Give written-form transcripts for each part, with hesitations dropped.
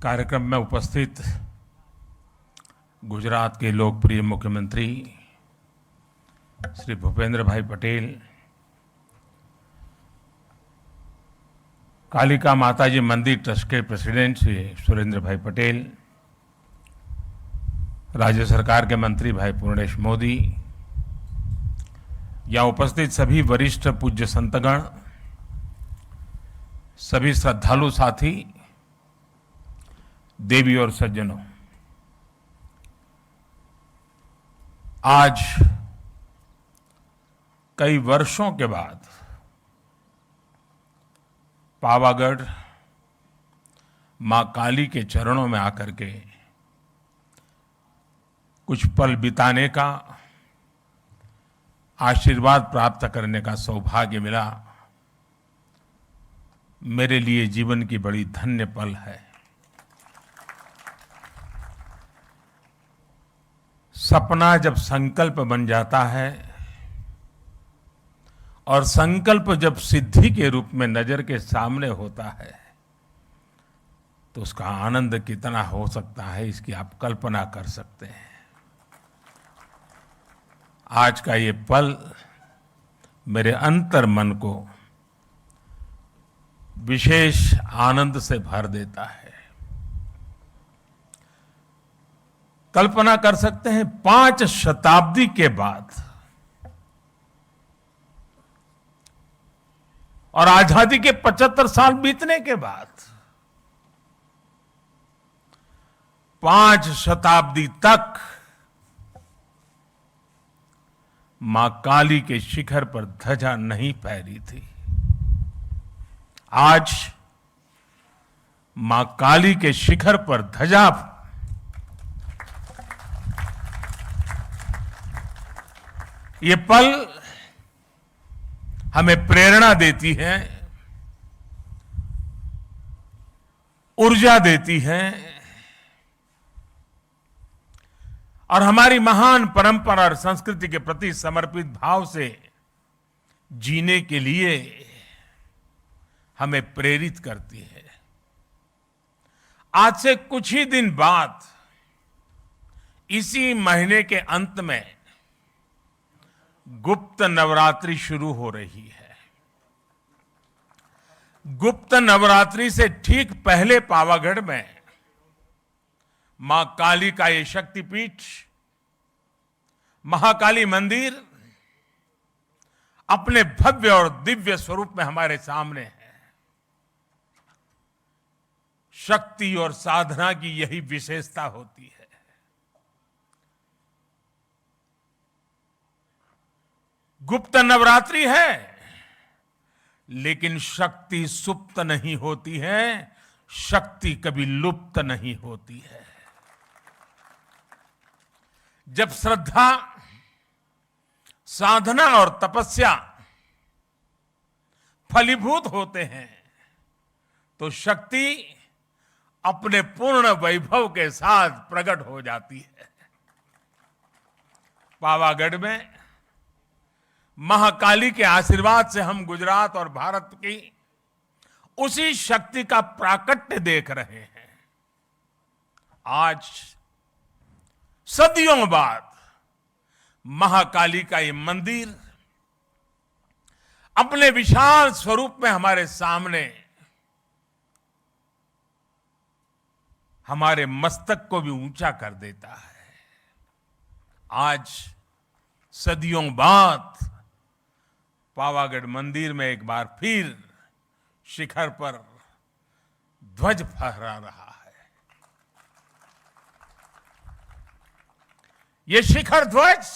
कार्यक्रम में उपस्थित गुजरात के लोकप्रिय मुख्यमंत्री श्री भूपेंद्र भाई पटेल, कालिका माताजी मंदिर ट्रस्ट के प्रेसिडेंट श्री सुरेंद्र भाई पटेल, राज्य सरकार के मंत्री भाई पूर्णेश मोदी, यहाँ उपस्थित सभी वरिष्ठ पूज्य संतगण, सभी श्रद्धालु साथी, देवी और सज्जनों, आज कई वर्षों के बाद पावागढ़ मां काली के चरणों में आकर के कुछ पल बिताने का, आशीर्वाद प्राप्त करने का सौभाग्य मिला। मेरे लिए जीवन की बड़ी धन्य पल है। सपना जब संकल्प बन जाता है और संकल्प जब सिद्धि के रूप में नजर के सामने होता है तो उसका आनंद कितना हो सकता है, इसकी आप कल्पना कर सकते हैं। आज का ये पल मेरे अंतर मन को विशेष आनंद से भर देता है। कल्पना कर सकते हैं, 5 शताब्दी के बाद और आजादी के 75 साल बीतने के बाद 5 शताब्दी तक मां काली के शिखर पर ध्वजा नहीं फहरी थी। आज मां काली के शिखर पर ध्वजा, ये पल हमें प्रेरणा देती है, ऊर्जा देती है और हमारी महान परंपरा और संस्कृति के प्रति समर्पित भाव से जीने के लिए हमें प्रेरित करती है। आज से कुछ ही दिन बाद इसी महीने के अंत में गुप्त नवरात्रि शुरू हो रही है। गुप्त नवरात्रि से ठीक पहले पावागढ़ में मां काली का ये शक्तिपीठ महाकाली मंदिर अपने भव्य और दिव्य स्वरूप में हमारे सामने है। शक्ति और साधना की यही विशेषता होती है। गुप्त नवरात्रि है, लेकिन शक्ति सुप्त नहीं होती है, शक्ति कभी लुप्त नहीं होती है। जब श्रद्धा, साधना और तपस्या फलीभूत होते हैं तो शक्ति अपने पूर्ण वैभव के साथ प्रकट हो जाती है। पावागढ़ में महाकाली के आशीर्वाद से हम गुजरात और भारत की उसी शक्ति का प्राकट्य देख रहे हैं। आज सदियों बाद महाकाली का ये मंदिर अपने विशाल स्वरूप में हमारे सामने हमारे मस्तक को भी ऊंचा कर देता है। आज सदियों बाद पावागढ़ मंदिर में एक बार फिर शिखर पर ध्वज फहरा रहा है। ये शिखर ध्वज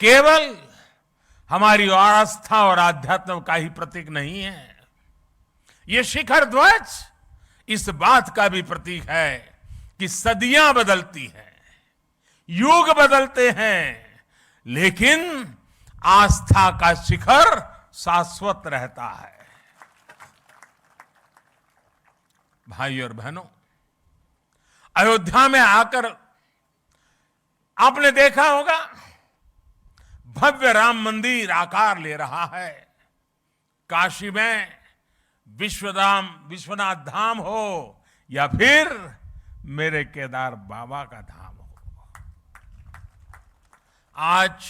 केवल हमारी आस्था और आध्यात्म का ही प्रतीक नहीं है। ये शिखर ध्वज इस बात का भी प्रतीक है कि सदियां बदलती हैं, युग बदलते हैं, लेकिन आस्था का शिखर शाश्वत रहता है। भाई और बहनों, अयोध्या में आकर आपने देखा होगा भव्य राम मंदिर आकार ले रहा है। काशी में विश्वनाथ धाम हो या फिर मेरे केदार बाबा का धाम हो। आज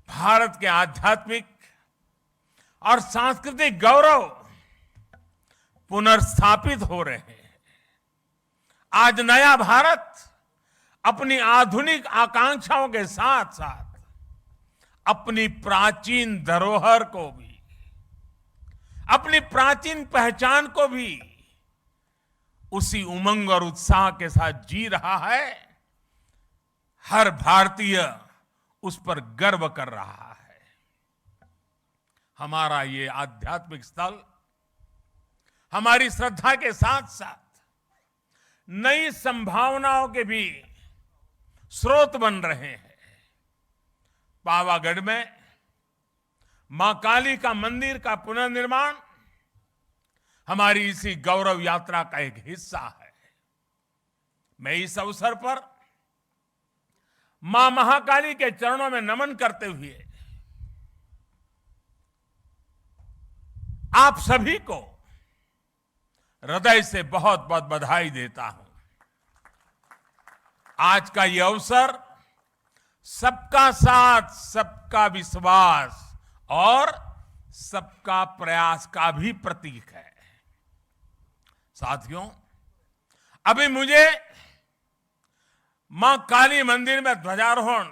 भारत के आध्यात्मिक और सांस्कृतिक गौरव पुनर्स्थापित हो रहे हैं। आज नया भारत अपनी आधुनिक आकांक्षाओं के साथ साथ अपनी प्राचीन धरोहर को भी, अपनी प्राचीन पहचान को भी उसी उमंग और उत्साह के साथ जी रहा है। हर भारतीय उस पर गर्व कर रहा है। हमारा ये आध्यात्मिक स्थल हमारी श्रद्धा के साथ साथ नई संभावनाओं के भी स्रोत बन रहे हैं। पावागढ़ में मां काली का मंदिर का पुनर्निर्माण हमारी इसी गौरव यात्रा का एक हिस्सा है। मैं इस अवसर पर मां महाकाली के चरणों में नमन करते हुए आप सभी को हृदय से बहुत बहुत बधाई देता हूं। आज का यह अवसर सबका साथ, सबका विश्वास और सबका प्रयास का भी प्रतीक है। साथियों, अभी मुझे मां काली मंदिर में ध्वजारोहण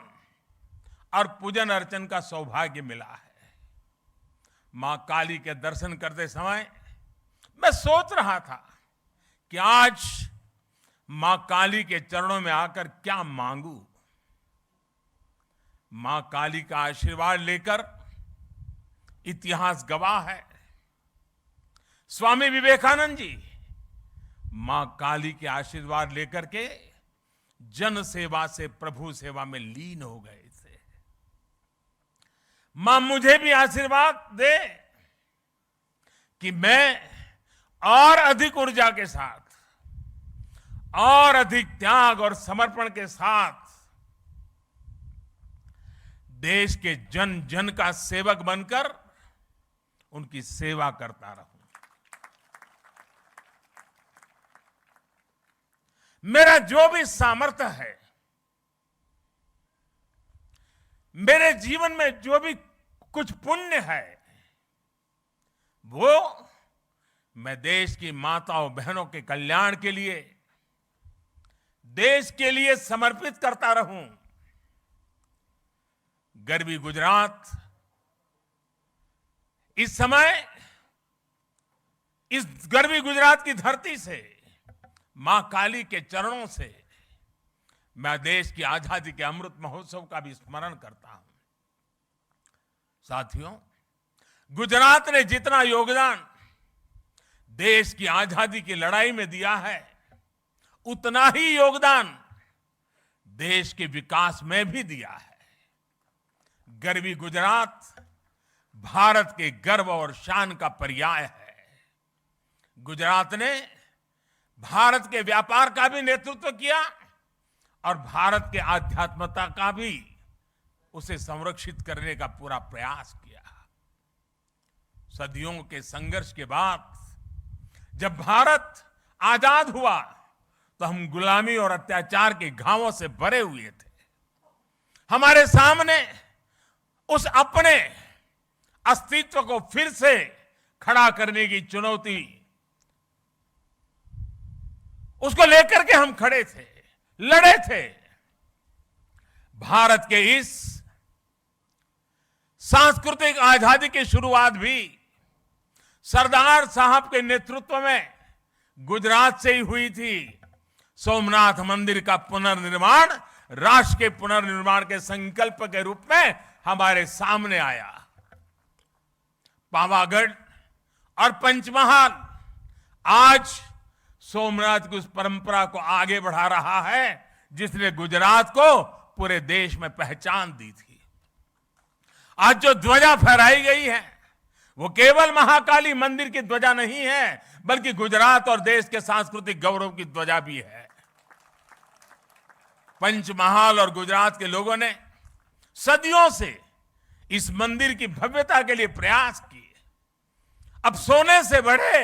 और पूजन अर्चन का सौभाग्य मिला है। मां काली के दर्शन करते समय मैं सोच रहा था कि आज मां काली के चरणों में आकर क्या मांगू। मां काली का आशीर्वाद लेकर इतिहास गवाह है, स्वामी विवेकानंद जी मां काली के आशीर्वाद लेकर के जन सेवा से प्रभु सेवा में लीन हो गए थे। मां मुझे भी आशीर्वाद दे कि मैं और अधिक ऊर्जा के साथ और अधिक त्याग और समर्पण के साथ देश के जन जन का सेवक बनकर उनकी सेवा करता रहूं। मेरा जो भी सामर्थ्य है, मेरे जीवन में जो भी कुछ पुण्य है, वो मैं देश की माताओं बहनों के कल्याण के लिए, देश के लिए समर्पित करता रहूं। गर्वी गुजरात इस समय इस गर्वी गुजरात की धरती से, मां काली के चरणों से मैं देश की आजादी के अमृत महोत्सव का भी स्मरण करता हूं। साथियों, गुजरात ने जितना योगदान देश की आजादी की लड़ाई में दिया है, उतना ही योगदान देश के विकास में भी दिया है। गर्वी गुजरात भारत के गर्व और शान का पर्याय है। गुजरात ने भारत के व्यापार का भी नेतृत्व किया और भारत के आध्यात्मता का भी उसे संरक्षित करने का पूरा प्रयास किया। सदियों के संघर्ष के बाद जब भारत आजाद हुआ तो हम गुलामी और अत्याचार के घावों से भरे हुए थे। हमारे सामने उस अपने अस्तित्व को फिर से खड़ा करने की चुनौती, उसको लेकर के हम खड़े थे, लड़े थे। भारत के इस सांस्कृतिक आजादी की शुरुआत भी सरदार साहब के नेतृत्व में गुजरात से ही हुई थी। सोमनाथ मंदिर का पुनर्निर्माण राष्ट्र के पुनर्निर्माण के संकल्प के रूप में हमारे सामने आया। पावागढ़ और पंचमहाल आज सोमनाथ की उस परंपरा को आगे बढ़ा रहा है जिसने गुजरात को पूरे देश में पहचान दी थी। आज जो ध्वजा फहराई गई है वो केवल महाकाली मंदिर की ध्वजा नहीं है, बल्कि गुजरात और देश के सांस्कृतिक गौरव की ध्वजा भी है। पंचमहाल और गुजरात के लोगों ने सदियों से इस मंदिर की भव्यता के लिए प्रयास किए। अब सोने से बढ़े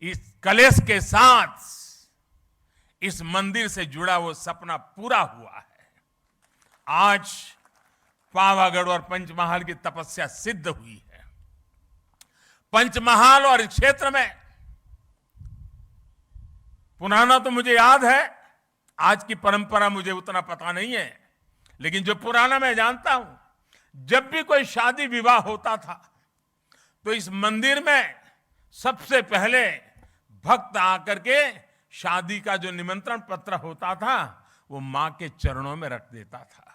इस कलेश के साथ इस मंदिर से जुड़ा वो सपना पूरा हुआ है। आज पावागढ़ और पंचमहाल की तपस्या सिद्ध हुई है। पंचमहाल और इस क्षेत्र में पुराना तो मुझे याद है, आज की परंपरा मुझे उतना पता नहीं है, लेकिन जो पुराना मैं जानता हूं, जब भी कोई शादी विवाह होता था तो इस मंदिर में सबसे पहले भक्त आकर के शादी का जो निमंत्रण पत्र होता था वो मां के चरणों में रख देता था।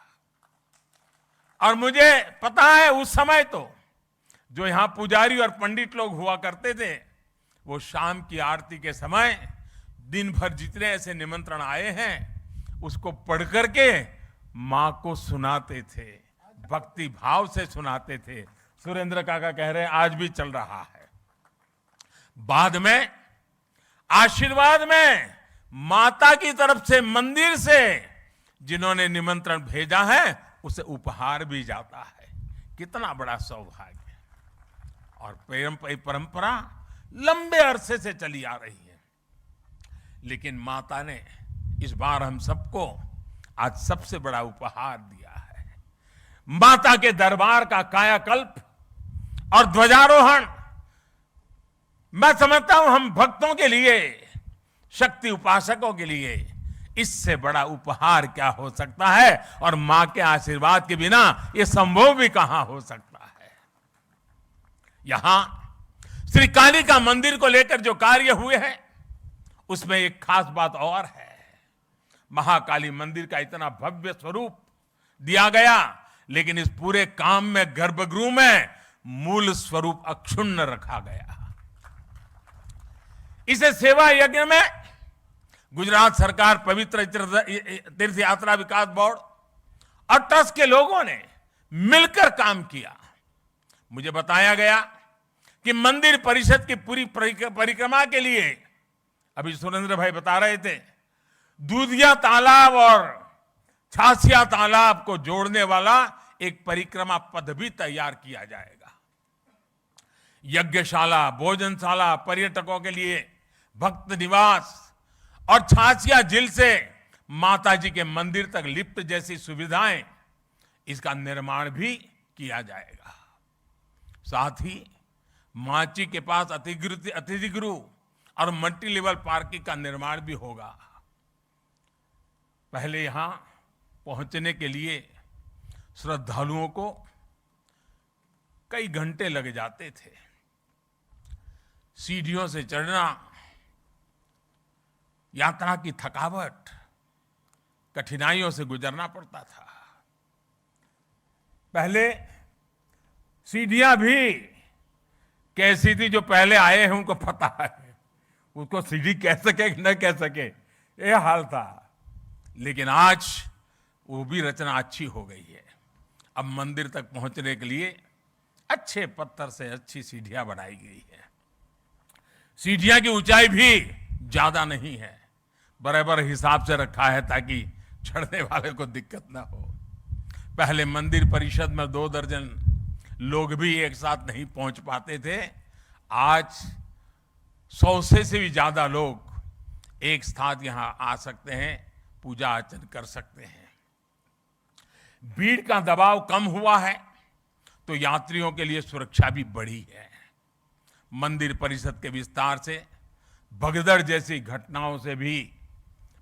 और मुझे पता है उस समय तो जो यहां पुजारी और पंडित लोग हुआ करते थे, वो शाम की आरती के समय दिन भर जितने ऐसे निमंत्रण आए हैं उसको पढ़ करके मां को सुनाते थे, भक्ति भाव से सुनाते थे। सुरेंद्र काका कह रहे हैं आज भी चल रहा है। बाद में आशीर्वाद में माता की तरफ से मंदिर से जिन्होंने निमंत्रण भेजा है उसे उपहार भी जाता है। कितना बड़ा सौभाग्य। और परंपरा लंबे अरसे से चली आ रही है, लेकिन माता ने इस बार हम सबको आज सबसे बड़ा उपहार दिया है। माता के दरबार का कायाकल्प और ध्वजारोहण मैं समझता हूं हम भक्तों के लिए, शक्ति उपासकों के लिए इससे बड़ा उपहार क्या हो सकता है। और मां के आशीर्वाद के बिना यह संभव भी कहां हो सकता है। यहां श्री काली का मंदिर को लेकर जो कार्य हुए हैं उसमें एक खास बात और है। महाकाली मंदिर का इतना भव्य स्वरूप दिया गया, लेकिन इस पूरे काम में गर्भगृह में मूल स्वरूप अक्षुण्ण रखा गया। इसे सेवा यज्ञ में गुजरात सरकार, पवित्र तीर्थ यात्रा विकास बोर्ड और ट्रस्ट के लोगों ने मिलकर काम किया। मुझे बताया गया कि मंदिर परिषद की पूरी परिक्रमा के लिए, अभी सुरेंद्र भाई बता रहे थे, दूधिया तालाब और छासिया तालाब को जोड़ने वाला एक परिक्रमा पथ भी तैयार किया जाएगा। यज्ञशाला, भोजनशाला, पर्यटकों के लिए भक्त निवास और छासिया झील से माताजी के मंदिर तक लिफ्ट जैसी सुविधाएं, इसका निर्माण भी किया जाएगा। साथ ही माची के पास अतिथि गृह और मल्टी लेवल पार्किंग का निर्माण भी होगा। पहले यहां पहुंचने के लिए श्रद्धालुओं को कई घंटे लग जाते थे। सीढ़ियों से चढ़ना, यात्रा की थकावट, कठिनाइयों से गुजरना पड़ता था। पहले सीढ़ियां भी कैसी थी, जो पहले आए हैं उनको पता है, उसको सीढ़ी कह सके कि न कह सके, यह हाल था। लेकिन आज वो भी रचना अच्छी हो गई है। अब मंदिर तक पहुंचने के लिए अच्छे पत्थर से अच्छी सीढ़ियां बनाई गई है। सीढ़ियां की ऊंचाई भी ज्यादा नहीं है, बराबर हिसाब से रखा है ताकि चढ़ने वाले को दिक्कत ना हो। पहले मंदिर परिषद में 2 दर्जन लोग भी एक साथ नहीं पहुंच पाते थे। आज 100 से भी ज्यादा लोग एक साथ यहां आ सकते हैं, पूजा अर्चन कर सकते हैं। भीड़ का दबाव कम हुआ है तो यात्रियों के लिए सुरक्षा भी बढ़ी है। मंदिर परिषद के विस्तार से भगदड़ जैसी घटनाओं से भी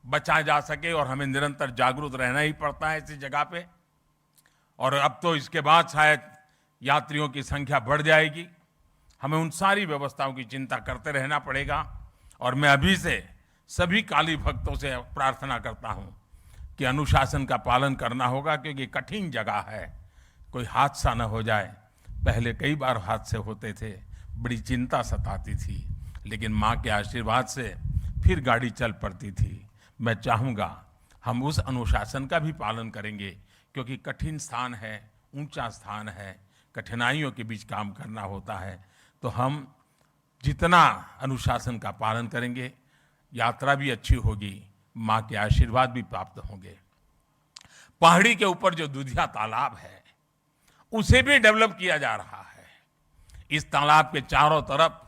बचा जा सके, और हमें निरंतर जागरूक रहना ही पड़ता है इसी जगह पे। और अब तो इसके बाद शायद यात्रियों की संख्या बढ़ जाएगी, हमें उन सारी व्यवस्थाओं की चिंता करते रहना पड़ेगा। और मैं अभी से सभी काली भक्तों से प्रार्थना करता हूं कि अनुशासन का पालन करना होगा, क्योंकि कठिन जगह है, कोई हादसा न हो जाए। पहले कई बार हादसे होते थे, बड़ी चिंता सताती थी, लेकिन मां के आशीर्वाद से फिर गाड़ी चल पड़ती थी। मैं चाहूँगा हम उस अनुशासन का भी पालन करेंगे, क्योंकि कठिन स्थान है, ऊंचा स्थान है, कठिनाइयों के बीच काम करना होता है। तो हम जितना अनुशासन का पालन करेंगे, यात्रा भी अच्छी होगी, मां के आशीर्वाद भी प्राप्त होंगे। पहाड़ी के ऊपर जो दूधिया तालाब है उसे भी डेवलप किया जा रहा है। इस तालाब के चारों तरफ